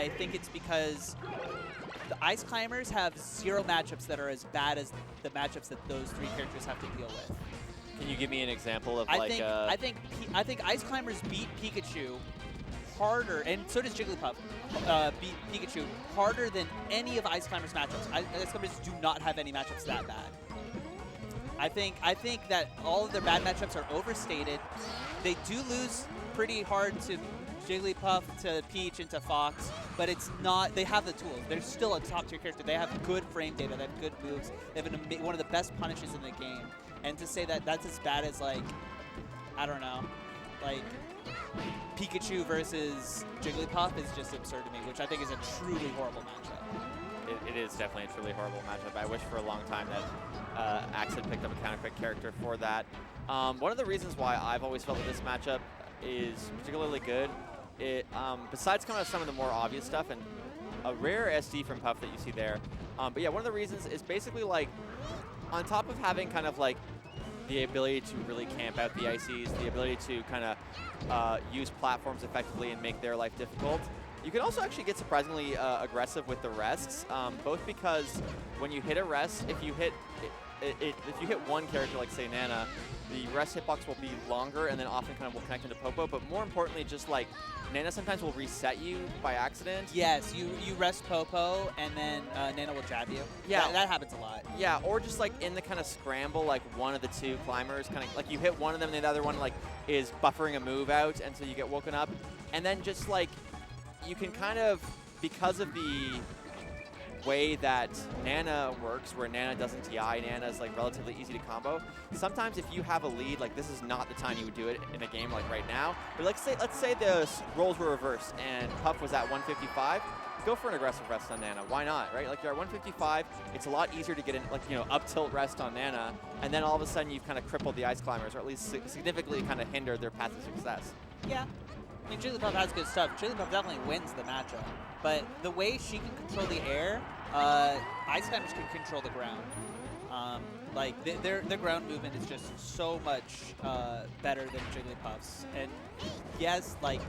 I think it's because the Ice Climbers have 0 matchups that are as bad as the matchups that those 3 characters have to deal with. Can you give me an example of I think Ice Climbers beat Pikachu harder, and so does Jigglypuff, beat Pikachu harder than any of Ice Climbers' matchups. Ice Climbers do not have any matchups that bad. I think that all of their bad matchups are overstated. They do lose pretty hard to Jigglypuff, to Peach, and to Fox, but it's not. They have the tools. They're still a top-tier character. They have good frame data. They have good moves. They have one of the best punishes in the game. And to say that that's as bad as, like, I don't know, like Pikachu versus Jigglypuff is just absurd to me, which I think is a truly horrible matchup. It is definitely a truly horrible matchup. I wish for a long time that Axe had picked up a counter-pick character for that. One of the reasons why I've always felt that this matchup is particularly good, besides kind of some of the more obvious stuff and a rare SD from Puff that you see there, but yeah, one of the reasons is basically like, on top of having kind of like the ability to really camp out the ICs, the ability to kind of use platforms effectively and make their life difficult, you can also actually get surprisingly aggressive with the rests, both because when you hit a rest, if you hit one character like say Nana, the rest hitbox will be longer and then often kind of will connect into Popo, but more importantly, just like Nana sometimes will reset you by accident. Yes, you rest Popo and then Nana will jab you. Yeah, that happens a lot. Yeah, or just like in the kind of scramble, like one of the 2 climbers kind of like you hit one of them and the other one like is buffering a move out until you get woken up, and then just like you can kind of, because of the way that Nana works, where Nana doesn't TI, Nana is like relatively easy to combo. Sometimes if you have a lead, like this is not the time you would do it in a game like right now, but like let's say the roles were reversed and Puff was at 155, go for an aggressive rest on Nana. Why not, right? Like you're at 155, it's a lot easier to get in, like, you know, up tilt rest on Nana, and then all of a sudden you've kind of crippled the Ice Climbers, or at least significantly kind of hindered their path to success. Yeah. I mean, Jigglypuff has good stuff. Jigglypuff definitely wins the matchup. But the way she can control the air, Ice Climbers can control the ground. Like, their ground movement is just so much better than Jigglypuff's. And yes, like,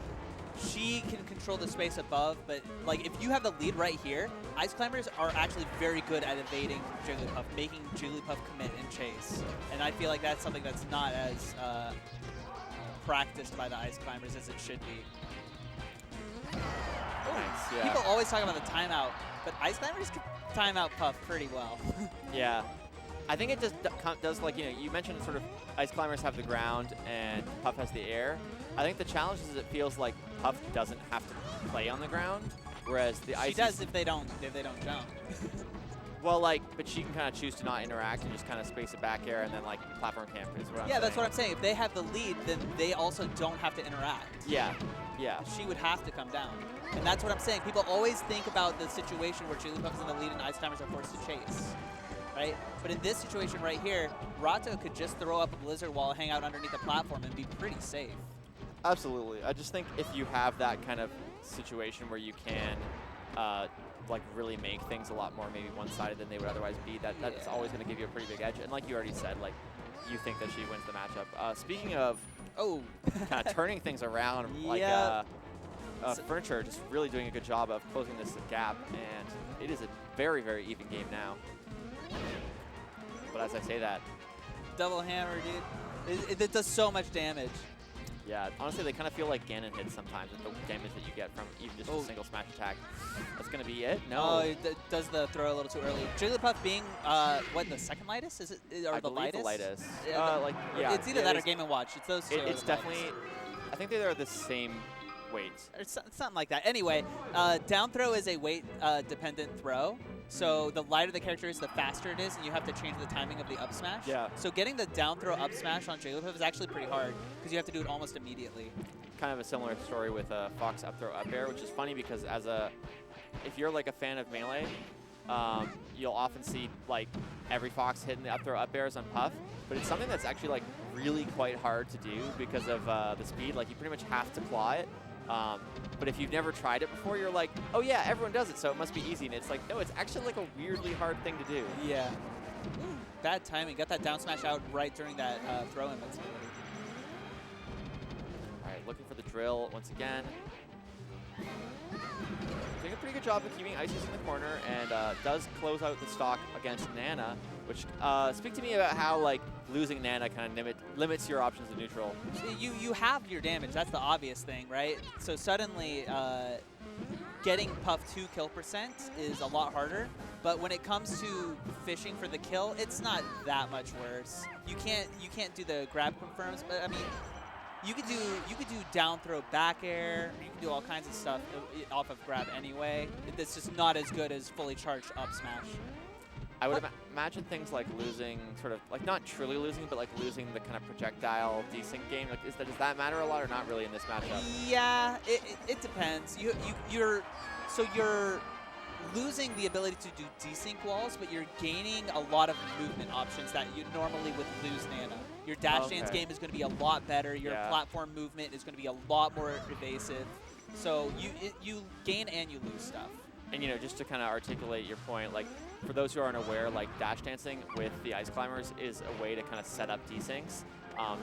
she can control the space above, but like if you have the lead right here, Ice Climbers are actually very good at evading Jigglypuff, making Jigglypuff commit and chase. And I feel like that's something that's not as practiced by the Ice Climbers as it should be. Nice, yeah. People always talk about the timeout, but Ice Climbers can timeout Puff pretty well. Yeah. I think it just does, like, you know, you mentioned sort of Ice Climbers have the ground and Puff has the air. I think the challenge is it feels like Puff doesn't have to play on the ground, whereas the Ice. She does if they don't jump. Well, like, but she can kind of choose to not interact and just kind of space it back air and then like platform camp is what I'm saying. Yeah, that's what I'm saying. If they have the lead, then they also don't have to interact. Yeah, yeah. She would have to come down. And that's what I'm saying. People always think about the situation where Jigglypuff is in the lead and Ice Climbers are forced to chase. Right? But in this situation right here, Rato could just throw up a Blizzard Wall, hang out underneath the platform, and be pretty safe. Absolutely. I just think if you have that kind of situation where you can like really make things a lot more maybe one-sided than they would otherwise be, that's always going to give you a pretty big edge. And like you already said, like you think that she wins the matchup. Speaking of kind of turning things around, like Furniture just really doing a good job of closing this gap, and it is a very, very even game now. But as I say that, double hammer, dude. It does so much damage. Yeah, honestly, they kind of feel like Ganon hits sometimes with the damage that you get from even just a single smash attack. That's going to be it? No. Oh, it does the throw a little too early. Jigglypuff being, what, the second lightest? Is it, or I the believe lightest? the lightest. Yeah, it's either that or Game & Watch. It's those two. It's definitely, I think they are the same weight. Or something like that. Anyway, down throw is a weight-dependent throw. So the lighter the character is, the faster it is, and you have to change the timing of the up smash. Yeah. So getting the down throw up smash on Jigglypuff is actually pretty hard, because you have to do it almost immediately. Kind of a similar story with Fox up throw up air, which is funny because if you're like a fan of Melee, you'll often see like every Fox hitting the up throw up airs on Puff, but it's something that's actually like really quite hard to do because of the speed. Like you pretty much have to claw it. But if you've never tried it before, you're like, oh yeah, everyone does it, so it must be easy. And it's like, no, it's actually like a weirdly hard thing to do. Yeah. Bad timing. Got that down smash out right during that throw invincibility. All right, looking for the drill once again. Doing a good job of keeping Ices in the corner and does close out the stock against Nana, which speak to me about how like losing Nana kind of limits your options of neutral. You have your damage. That's the obvious thing, right? So suddenly getting Puff 2 kill percent is a lot harder. But when it comes to fishing for the kill, it's not that much worse. You can't do the grab confirms, but I mean, you could do down throw back air. You can do all kinds of stuff off of grab anyway. It's just not as good as fully charged up smash. I would imagine things like losing, sort of like not truly losing, but like losing the kind of projectile desync game. Like, does that matter a lot or not really in this matchup? Yeah, it depends. You're losing the ability to do desync walls, but you're gaining a lot of movement options that you normally would lose Nana. Your dash dance game is going to be a lot better. Your platform movement is going to be a lot more evasive. So you gain and you lose stuff. And you know, just to kind of articulate your point, like for those who aren't aware, like dash dancing with the Ice Climbers is a way to kind of set up desyncs.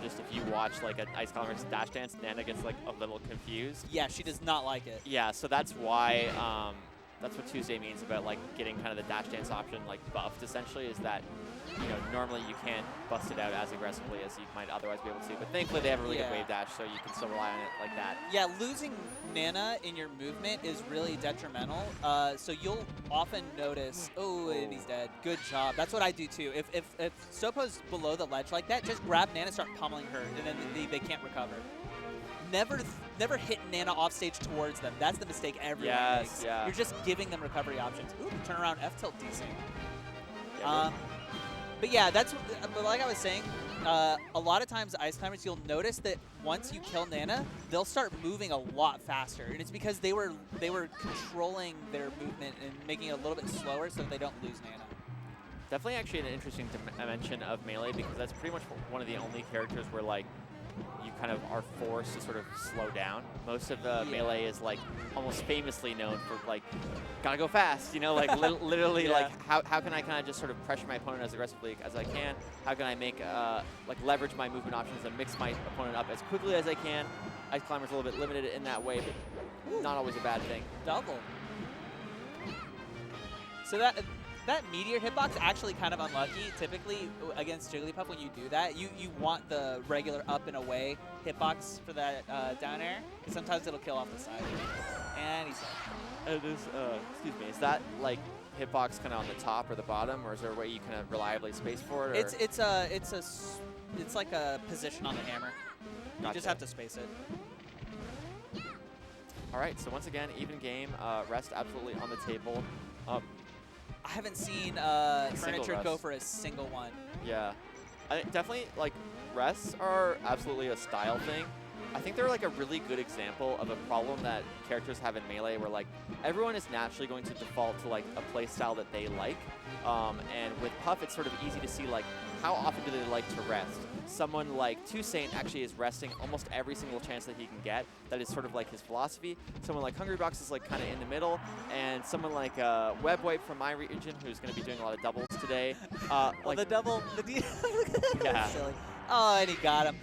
Just if you watch like an Ice Climbers dash dance, Nana gets like a little confused. Yeah, she does not like it. Yeah, so that's why that's what Tuesday means about like getting kind of the dash dance option like buffed essentially, is that you know normally you can't bust it out as aggressively as you might otherwise be able to. But thankfully they have a really good wave dash, so you can still rely on it like that. Yeah, losing Nana in your movement is really detrimental. So you'll often notice, and he's dead. Good job. That's what I do too. If Sopo's below the ledge like that, just grab Nana, start pummeling her, and then they can't recover. Never hit Nana off stage towards them. That's the mistake everyone makes. Yeah. You're just giving them recovery options. Ooh, turn around F tilt desync. Yeah, but yeah, but like I was saying, a lot of times Ice Climbers, you'll notice that once you kill Nana, they'll start moving a lot faster, and it's because they were controlling their movement and making it a little bit slower so that they don't lose Nana. Definitely actually an interesting dimension of Melee, because that's pretty much one of the only characters where like you kind of are forced to sort of slow down. Most of the Melee is like almost famously known for like, gotta go fast, you know, like literally like how can I kind of just sort of pressure my opponent as aggressively as I can? How can I make, like leverage my movement options and mix my opponent up as quickly as I can? Ice Climber's a little bit limited in that way, but not always a bad thing. Double. So that meteor hitbox actually kind of unlucky. Typically against Jigglypuff, when you do that, you want the regular up and away hitbox for that down air, because sometimes it'll kill off the side. And he's dead. Excuse me, is that like hitbox kind of on the top or the bottom, or is there a way you kind of reliably space for it? Or? It's like a position on the hammer. You just have to space it. All right, so once again, even game. Rest absolutely on the table. I haven't seen Furniture go for a single one. Yeah. I think definitely, like, rests are absolutely a style thing. I think they're, like, a really good example of a problem that characters have in Melee where, like, everyone is naturally going to default to, like, a play style that they like. And with Puff, it's sort of easy to see, like, how often do they like to rest? Someone like Toussaint actually is resting almost every single chance that he can get. That is sort of like his philosophy. Someone like Hungrybox is like kind of in the middle, and someone like Web Wipe from my region, who's going to be doing a lot of doubles today. Like the double, yeah. Silly. Oh, and he got him.